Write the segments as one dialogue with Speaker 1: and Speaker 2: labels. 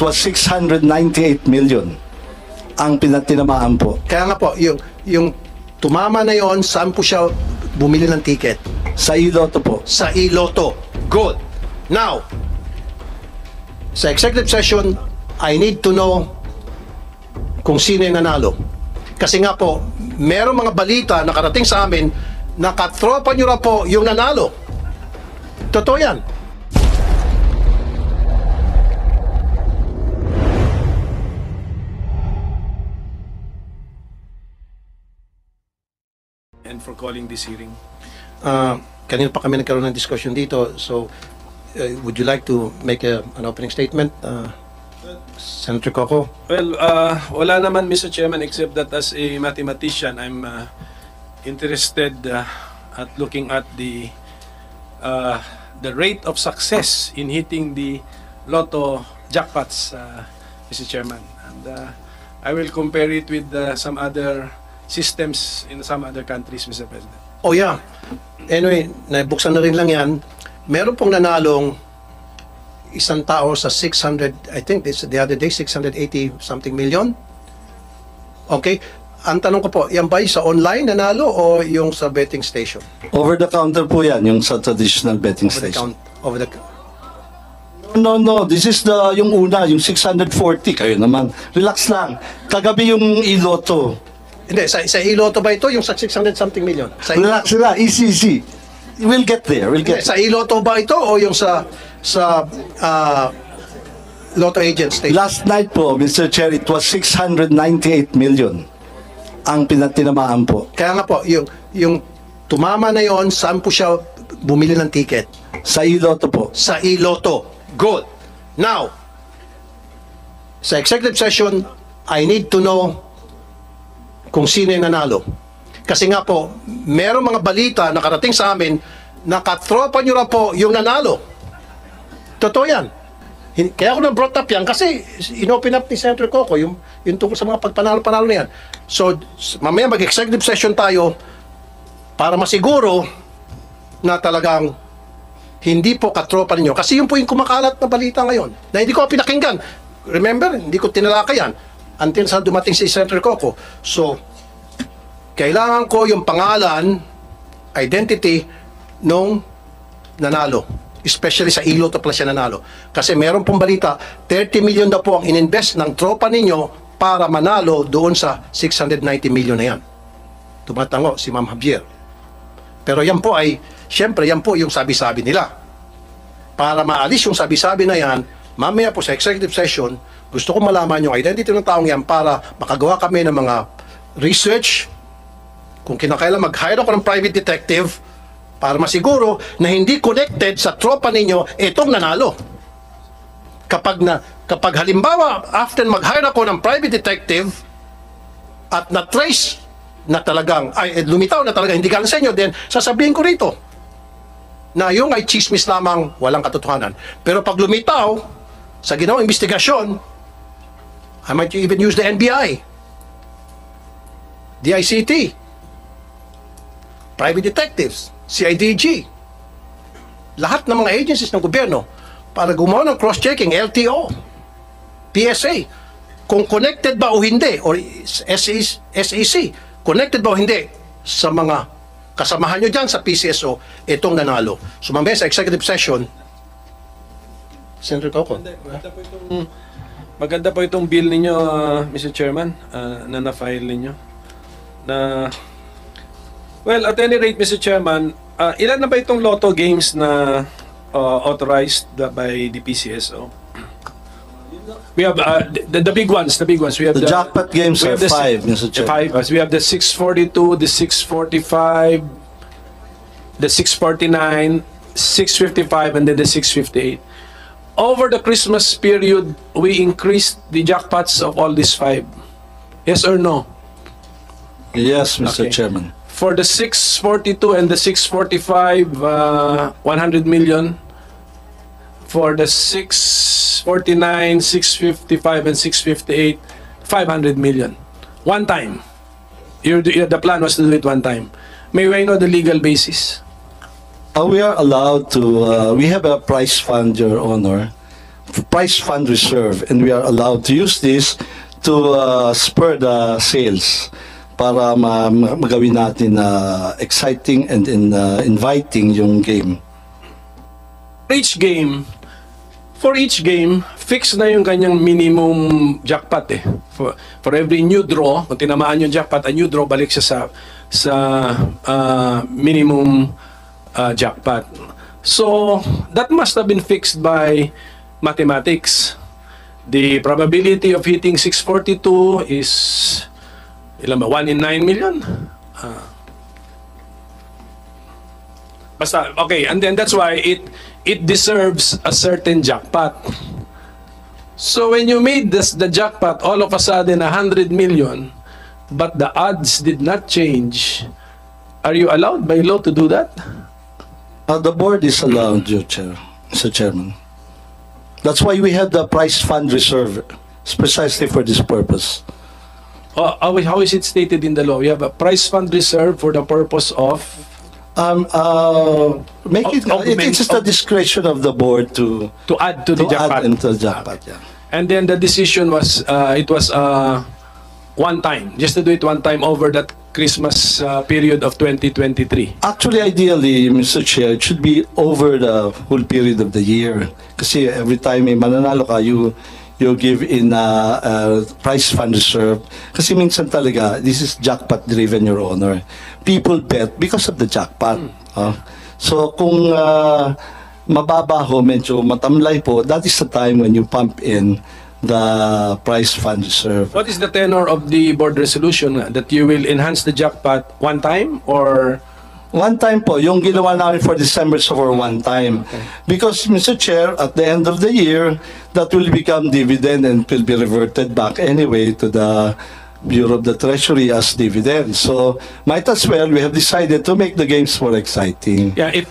Speaker 1: was 698 million ang pinatinamaan po.
Speaker 2: Kaya nga po, yung tumama na yon, saan po siya bumili ng ticket?
Speaker 1: Sa iloto po.
Speaker 2: Sa iloto. Good. Now, sa executive session, I need to know kung sino yung nanalo. Kasi nga po, merong mga balita na karating sa amin na katropa nyo na po yung nanalo. Totoo yan.
Speaker 3: And for calling this hearing.
Speaker 2: Kanina pa kami nagkaroon ng discussion dito. So, would you like to make an opening statement, Senator Coco?
Speaker 3: Well, wala naman, Mr. Chairman, except that as a mathematician, I'm interested at looking at the rate of success in hitting the lotto jackpots, Mr. Chairman. And I will compare it with some other systems in some other countries, Mr. President.
Speaker 2: Oh yeah. Anyway, nabuksan na rin lang yan. Meron pong nanalong isang tao sa 600, I think this the other day, 680 something million. Okay. Ang tanong ko po, yan ba sa online nanalo o yung sa betting station?
Speaker 1: Over the counter po yan, yung sa traditional betting station.
Speaker 2: Over the
Speaker 1: No. This is yung una, yung 640. Kayo naman. Relax lang. Kagabi yung iloto.
Speaker 2: Hindi, sa iloto ba ito? Yung sa 600 something million?
Speaker 1: Relax sila. Easy. We'll get there.
Speaker 2: Sa iloto ba ito o yung sa Lotto Agent Station?
Speaker 1: Last night po, Mr. Chair, it was 698 million ang pinatinamaan po.
Speaker 2: Kaya nga po, yung tumama na yon, saan po siya bumili ng ticket?
Speaker 1: Sa iloto po.
Speaker 2: Sa iloto. Good. Now, sa executive session, I need to know kung sino yung nanalo. Kasi nga po, merong mga balita na karating sa amin na katropa nyo na po yung nanalo. Totoo yan. Kaya ako na-brought up yan kasi inopen up ni Senator Coco yung tungkol sa mga pagpanalo-panalo na yan. So, mamaya mag-executive session tayo para masiguro na talagang hindi po katropa ninyo. Kasi yun po yung kumakalat na balita ngayon na hindi ko pinakinggan. Remember, hindi ko tinalakay yan until sa dumating si Senator Coco. So, kailangan ko yung pangalan, identity nung nanalo. Especially sa iloto pala siya nanalo. Kasi meron pong balita, 30 million na po ang ininvest ng tropa ninyo para manalo doon sa 690 million na yan. Tumatango si Ma'am Javier. Pero yan po ay, syempre yan po yung sabi-sabi nila. Para maalis yung sabi-sabi na yan, mamaya po sa executive session, gusto ko malaman yung identity ng taong yan para makagawa kami ng mga research. Kung kinakailan mag-hire ako ng private detective para masiguro na hindi connected sa tropa ninyo itong nanalo. Kapag halimbawa, after mag-hire ako ng private detective at na-trace na talagang, lumitaw na talagang hindi galing sa inyo, then sasabihin ko rito na yung ay chismis lamang, walang katotohanan. Pero pag lumitaw sa ginawang investigasyon, I might even use the NBI, DICT, private detectives, CIDG, lahat ng mga agencies ng gobyerno para gumawa ng cross-checking, LTO, PSA, kung connected ba o hindi, or SEC, connected ba o hindi sa mga kasamahan nyo dyan sa PCSO, itong nanalo. So mamaya sa executive session, Senator Coco.
Speaker 3: Maganda po itong bill ninyo, Mr. Chairman, na na-file ninyo. Well, at any rate, Mr. Chairman, ilan na ba itong lotto games na authorized by the PCSO? We have the big ones. We have
Speaker 1: The jackpot games are 5, Mr. Chair.
Speaker 3: We have the 642, the 645, the 649, 655, and then the 658. Over the Christmas period, we increased the jackpots of all these 5. Yes or no?
Speaker 1: Yes, Mr.
Speaker 3: Okay.
Speaker 1: Chairman.
Speaker 3: For the 642 and the 645, 100 million. For the 649, 655, and 658, 500 million. One time. The plan was to do it one time. May I know the legal basis?
Speaker 1: We are allowed to, we have a prize fund, Your Honor, price fund reserve, and we are allowed to use this to spur the sales para magawin natin exciting and inviting yung game.
Speaker 3: For each game, fixed na yung kanyang minimum jackpot eh. For every new draw, kung tinamaan yung jackpot, a new draw, balik siya sa minimum jackpot. So, that must have been fixed by mathematics. The probability of hitting 642 is, ilan ba, 1 in 9 million? Basta, okay, and then that's why it deserves a certain jackpot. So when you made the jackpot all of a sudden 100 million, but the odds did not change, are you allowed by law to do that?
Speaker 1: The board is allowed, Mr. Chairman. That's why we have the price fund reserve. It's precisely for this purpose.
Speaker 3: How is it stated in the law? We have a price fund reserve for the purpose of
Speaker 1: It's just the discretion of the board to
Speaker 3: add to the jackpot.
Speaker 1: add into the jackpot. Yeah.
Speaker 3: And then the decision was it was one time, just to do it one time over that Christmas period of 2023.
Speaker 1: Actually, ideally, Mr. Chair, it should be over the whole period of the year. Kasi every time may mananalo ka, you give in price fund reserve. Kasi minsan talaga, this is jackpot driven, Your Honor. People bet because of the jackpot. So kung mababa ho, medyo matamlay po, that is the time when you pump in the price fund reserve.
Speaker 3: What is the tenor of the board resolution that you will enhance the jackpot one time or?
Speaker 1: One time po, yung ginawa namin for December so for one time.
Speaker 3: Okay.
Speaker 1: Because, Mr. Chair, at the end of the year, that will become dividend and will be reverted back anyway to the Bureau of the Treasury as dividend. So, might as well, we have decided to make the games more exciting.
Speaker 3: Yeah, if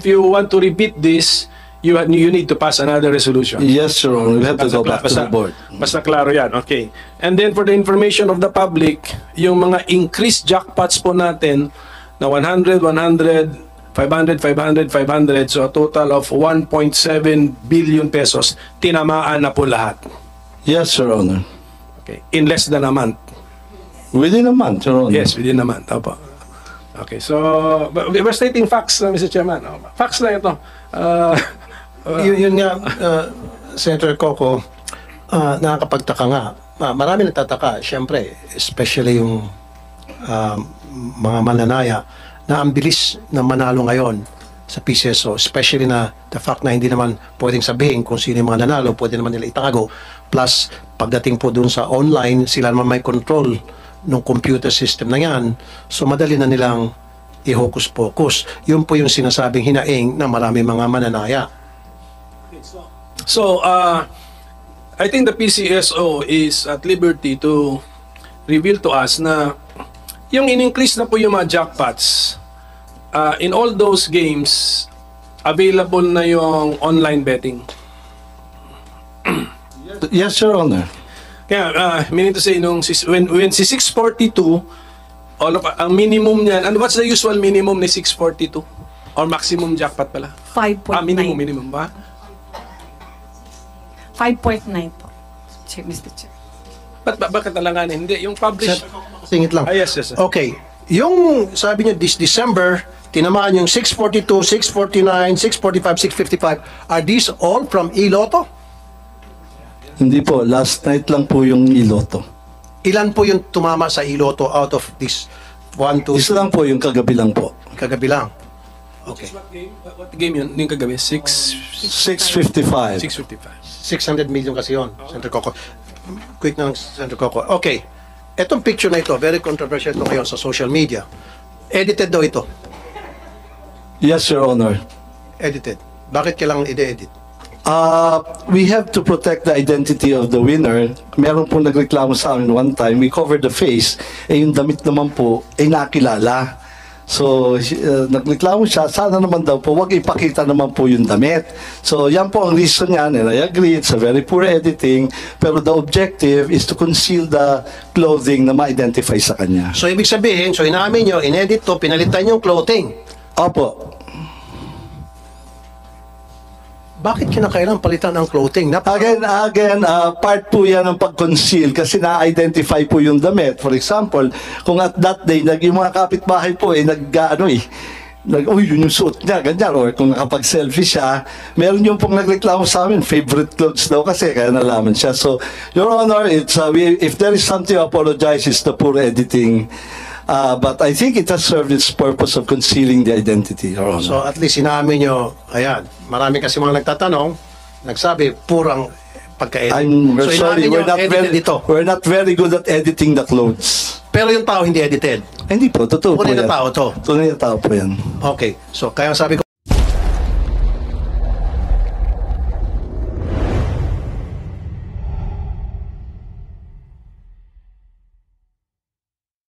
Speaker 3: you want to repeat this, you need to pass another resolution.
Speaker 1: Yes, Your Honor, we have to go back to the board.
Speaker 3: Basta klaro yan, okay. And then for the information of the public, yung mga increased jackpots po natin, na 100, 100, 500, 500, 500, so a total of 1.7 billion pesos, tinamaan na po lahat.
Speaker 1: Yes, Your Honor.
Speaker 3: Okay, in less than a month.
Speaker 1: Within a month, Your Honor.
Speaker 3: Yes, within a month. Opo. Okay, so we're stating facts, Mr. Chairman. Facts na ito.
Speaker 2: Yun nga, Senator Coco, nakakapagtaka nga. Marami nagtataka, syempre, especially yung mga mananaya na ang bilis na manalo ngayon sa PCSO, especially na the fact na hindi naman pwedeng sabihin kung sino yung mga nanalo, pwede naman nila itago. Plus, pagdating po dun sa online, sila naman may control ng computer system na yan. So, madali na nilang i-hocus-pocus. Yun po yung sinasabing hinaing ng marami mga mananaya.
Speaker 3: So, I think the PCSO is at liberty to reveal to us na yung in-increase na po yung mga jackpots, in all those games, available na yung online betting.
Speaker 1: Yes, Your Honor.
Speaker 3: Kaya, meaning to say, when si 642, ang minimum niyan, and what's the usual minimum ni 642? Or maximum jackpot pala?
Speaker 4: 5.9.
Speaker 3: Minimum ba?
Speaker 4: 5.9 po, Mr. Chair.
Speaker 3: Bakit talanganin? Hindi, yung published.
Speaker 2: Singit lang.
Speaker 3: Yes.
Speaker 2: Okay. Yung sabi niyo this December, tinamaan yung 642, 649, 645, 655. Are these all from Iloto?
Speaker 1: Hindi po, last night lang po yung iloto.
Speaker 2: Ilan po yung tumama sa Iloto out of this 1, 2,
Speaker 1: Isa lang po yung kagabi lang po.
Speaker 2: kagabi lang? Okay.
Speaker 3: What game yun? Yung kagabi?
Speaker 1: 655.
Speaker 3: 655.
Speaker 2: 600 million kasi yun, Senator Coco. Quick na lang, Senator Coco. Okay. Etong picture na ito, very controversial ito ngayon sa social media. Edited daw ito.
Speaker 1: Yes, Your Honor.
Speaker 2: Edited. Bakit kailangan i-edit?
Speaker 1: We have to protect the identity of the winner. Meron po nagreklamo sa amin one time, we covered the face, yung damit naman po ay nakilala. So, nagreklamo siya, sana naman daw po, wag ipakita naman po yung damit. So, yan po ang reason niya, and I agree, it's a very poor editing, pero the objective is to conceal the clothing na ma-identify sa kanya.
Speaker 2: So, ibig sabihin, so inamin nyo, in-edit to, pinalitan yung clothing.
Speaker 1: Opo.
Speaker 2: bakit kinakailangan palitan ang clothing?
Speaker 1: Again, part po yan ng pag-conceal kasi na-identify po yung damit. For example, kung at that day, yung mga kapitbahay po, uy, yun yung suot niya, ganyan. Or kung nakapag-selfie siya, meron yung pong nagreklamo sa amin, favorite clothes daw kasi, kaya nalaman siya. So, Your Honor, if there is something to apologize, it's the poor editing. But I think it has served its purpose of concealing the identity, Your Honor.
Speaker 2: So at least sinabi nyo, ayan, marami kasi mga nagtatanong, nagsabi, purang pagka-edit.
Speaker 1: I'm
Speaker 2: So
Speaker 1: sorry,
Speaker 2: inamin nyo, edited ito.
Speaker 1: we're not very good at editing the clothes.
Speaker 2: Pero yung tao hindi edited.
Speaker 1: Hindi po, totoo po
Speaker 2: Tunay
Speaker 1: yan.
Speaker 2: na tao to.
Speaker 1: Tunay na tao po yan.
Speaker 2: Okay, so kaya sabi ko,